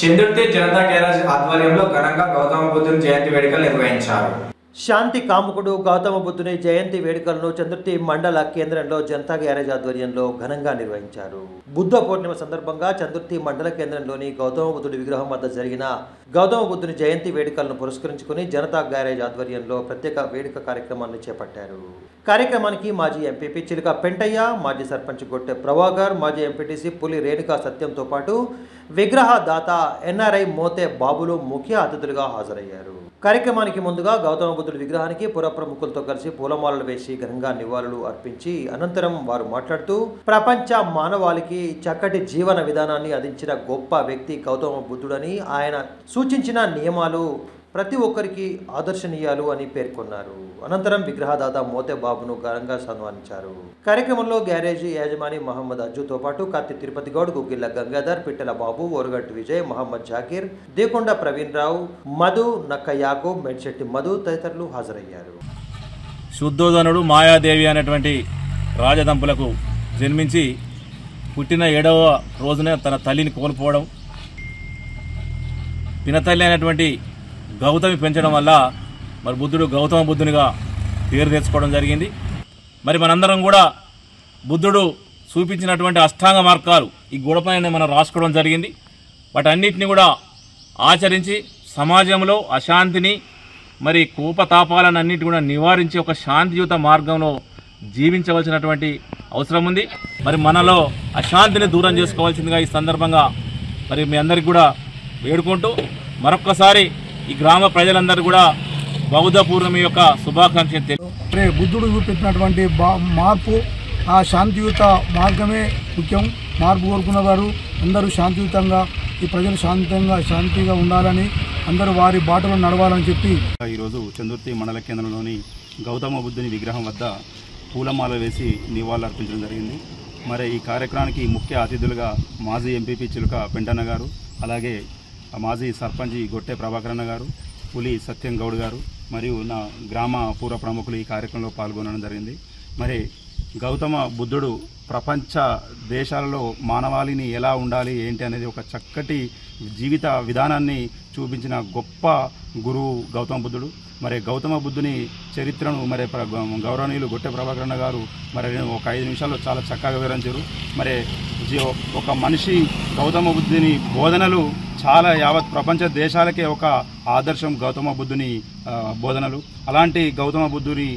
Chandurthi Janata garage ఆధ్వర్యంలో ఘనంగా గౌతమ బుద్ధుని జయంతి వేడుకలు నిర్వహించారు. శాంతి కాముకుడు గౌతమ బుద్ధుని జయంతి వేడుకలను చందుర్తి మండల కేంద్రంలో జనతా గ్యారేజ్ ఆధ్వర్యంలో ఘనంగా నిర్వహించారు. బుద్ధ పూర్ణిమ సందర్భంగా చందుర్తి మండల కేంద్రంలోని గౌతమ బుద్ధుడి విగ్రహం వద్ద జరిగిన గౌతమ బుద్ధుని జయంతి వేడుకలను పురస్కరించుకుని జనతా గ్యారేజ్ ఆధ్వర్యంలో ప్రత్యేక వేడుక కార్యక్రమాన్ని చేపట్టారు. కార్యక్రమానికి మాజీ ఎంపీపీ చిలుక పెంటయ్య, మాజీ సర్పంచ్ గొట్టె ప్రభాకర్, మాజీ ఎంపీటీసీ పులి రేణుకా సత్యంతో పాటు విగ్రహ దాత ఎన్ఆర్ఐ మోతే బాబులు ముఖ్య అతిథులుగా హాజరయ్యారు. కార్యక్రమానికి ముందుగా గౌతమ బుద్ధుడి విగ్రహానికి పుర ప్రముఖులతో కలిసి పూలమాలలు వేసి ఘనంగా నివాళులు అర్పించి అనంతరం వారు మాట్లాడుతూ ప్రపంచ మానవాళికి చక్కటి జీవన విధానాన్ని అందించిన గొప్ప వ్యక్తి గౌతమ బుద్ధుడని, ఆయన సూచించిన నియమాలు ప్రతి ఒక్కరికి ఆదర్శనీయాలు అని పేర్కొన్నారు. అనంతరం విగ్రహదాత మోతే బాబును ఘనంగా సన్మానించారు. కార్యక్రమంలో గ్యారేజీ యాజమాని మహమ్మద్ అజ్జుతో పాటు కత్తి తిరుపతి గౌడ్, గుగ్గిళ్ళ గంగాధర్, పిట్టల బాబు, ఓరుగట్టు విజయ్, మహమ్మద్ జాకీర్, దేకొండ ప్రవీణ్ రావు, మధు, నక్క యాకూబ్, మెడ్శెట్టి మధు తదితరులు హాజరయ్యారు. శుద్ధోదనుడు మాయాదేవి అనేటువంటి రాజదంపులకు జన్మించి పుట్టిన 7వ రోజునే తన తల్లిని కోల్పోవడం, పినతల్లి అనేటువంటి గౌతమి పెంచడం వల్ల మరి బుద్ధుడు గౌతమ బుద్ధునిగా పేరు తెచ్చుకోవడం జరిగింది. మరి మనందరం కూడా బుద్ధుడు చూపించినటువంటి అష్టాంగ మార్గాలు ఈ గోడపైన మనం రాసుకోవడం జరిగింది. వాటన్నిటిని కూడా ఆచరించి సమాజంలో అశాంతిని మరి కోపతాపాలను అన్నిటి కూడా నివారించి ఒక శాంతియుత మార్గంలో జీవించవలసినటువంటి అవసరం ఉంది. మరి మనలో అశాంతిని దూరం చేసుకోవాల్సిందిగా ఈ సందర్భంగా మరి మీ అందరికి కూడా వేడుకుంటూ మరొక్కసారి ఈ గ్రామ ప్రజలందరూ కూడా బౌద్ధ పూర్ణిమ యొక్క శుభాకాంక్షలు. బుద్ధుడు చూపెట్టినటువంటి మార్పు, ఆ శాంతియుత మార్గమే ముఖ్యం. మార్పు కోరుకున్నవారు అందరూ శాంతియుతంగా, ఈ ప్రజలు శాంతిగా ఉండాలని, అందరూ వారి బాటలో నడవాలని చెప్పి ఈరోజు చందుర్తి మండల కేంద్రంలోని గౌతమ బుద్ధుని విగ్రహం వద్ద పూలమాల వేసి నివాళులు అర్పించడం జరిగింది. మరి ఈ కార్యక్రమానికి ముఖ్య అతిథులుగా మాజీ ఎంపీపీ చిలుక పెంటన్న గారు, అలాగే మాజీ సర్పంచ్ గొట్టె ప్రభాకరన్న గారు, పులి సత్యం గౌడ్ గారు మరియు నా గ్రామ పూర్వ ప్రముఖులు ఈ కార్యక్రమంలో పాల్గొనడం జరిగింది. మరి గౌతమ బుద్ధుడు ప్రపంచ దేశాలలో మానవాళిని ఎలా ఉండాలి ఏంటి అనేది ఒక చక్కటి జీవిత విధానాన్ని చూపించిన గొప్ప గురువు గౌతమ బుద్ధుడు. మరి గౌతమ బుద్ధుని చరిత్రను మరి గౌరవనీయులు గొట్టె ప్రభాకరన్న గారు మరి ఒక 5 నిమిషాల్లో చాలా చక్కగా వివరించారు. మరి ఒక మనిషి గౌతమ బుద్ధుని బోధనలు చాలా యావత్ ప్రపంచ దేశాలకే ఒక ఆదర్శం గౌతమ బుద్ధుని బోధనలు. అలాంటి గౌతమ బుద్ధుని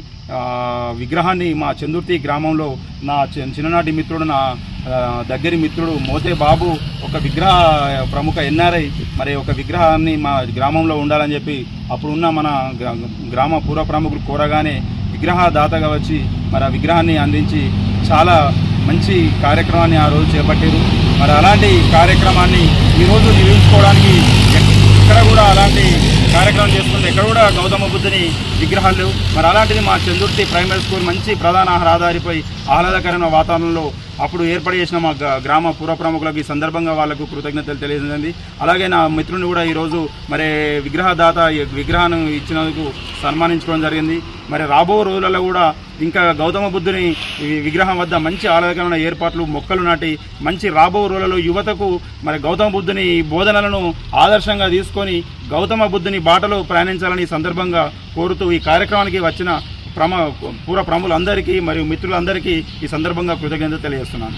విగ్రహాన్ని మా చందుర్తి గ్రామంలో నా చిన్ననాటి మిత్రుడు, నా దగ్గరి మిత్రుడు మోతే బాబు ఒక విగ్రహ ప్రముఖ ఎన్ఆర్ఐ మరి ఒక విగ్రహాన్ని మా గ్రామంలో ఉండాలని చెప్పి అప్పుడున్న మన గ్రామ పూర్వ ప్రముఖులు కోరగానే విగ్రహదాతగా వచ్చి మరి ఆ విగ్రహాన్ని అందించి చాలా మంచి కార్యక్రమాన్ని ఆ రోజు చేపట్టారు. మరి అలాంటి కార్యక్రమాన్ని ఈరోజు నిర్వహించుకోవడానికి ఎక్కడ కూడా అలాంటి కార్యక్రమం చేసుకుంటే ఎక్కడ కూడా గౌతమ బుద్ధుని విగ్రహాలు మరి అలాంటిది మా చందుర్తి ప్రైమరీ స్కూల్ మంచి ప్రధాన రహదారిపై ఆహ్లాదకరమైన వాతావరణంలో అప్పుడు ఏర్పాటు చేసిన మా గ్రామ పూర్వ ప్రముఖులకు ఈ సందర్భంగా వాళ్లకు కృతజ్ఞతలు తెలియజేసింది. అలాగే నా మిత్రుని కూడా ఈరోజు మరి విగ్రహదాత విగ్రహాన్ని ఇచ్చినందుకు సన్మానించుకోవడం జరిగింది. మరి రాబో రోజులలో కూడా ఇంకా గౌతమ బుద్ధుని విగ్రహం వద్ద మంచి ఆహ్లాదకరమైన ఏర్పాట్లు, మొక్కలు నాటి మంచి రాబో రోజులలో యువతకు మరి గౌతమ బుద్ధుని బోధనలను ఆదర్శంగా తీసుకొని గౌతమ బుద్ధుని బాటలో ప్రయాణించాలని ఈ సందర్భంగా కోరుతూ ఈ కార్యక్రమానికి వచ్చిన పూర్వ ప్రముఖులందరికీ మరియు మిత్రులందరికీ ఈ సందర్భంగా కృతజ్ఞతలు తెలియజేస్తున్నాను.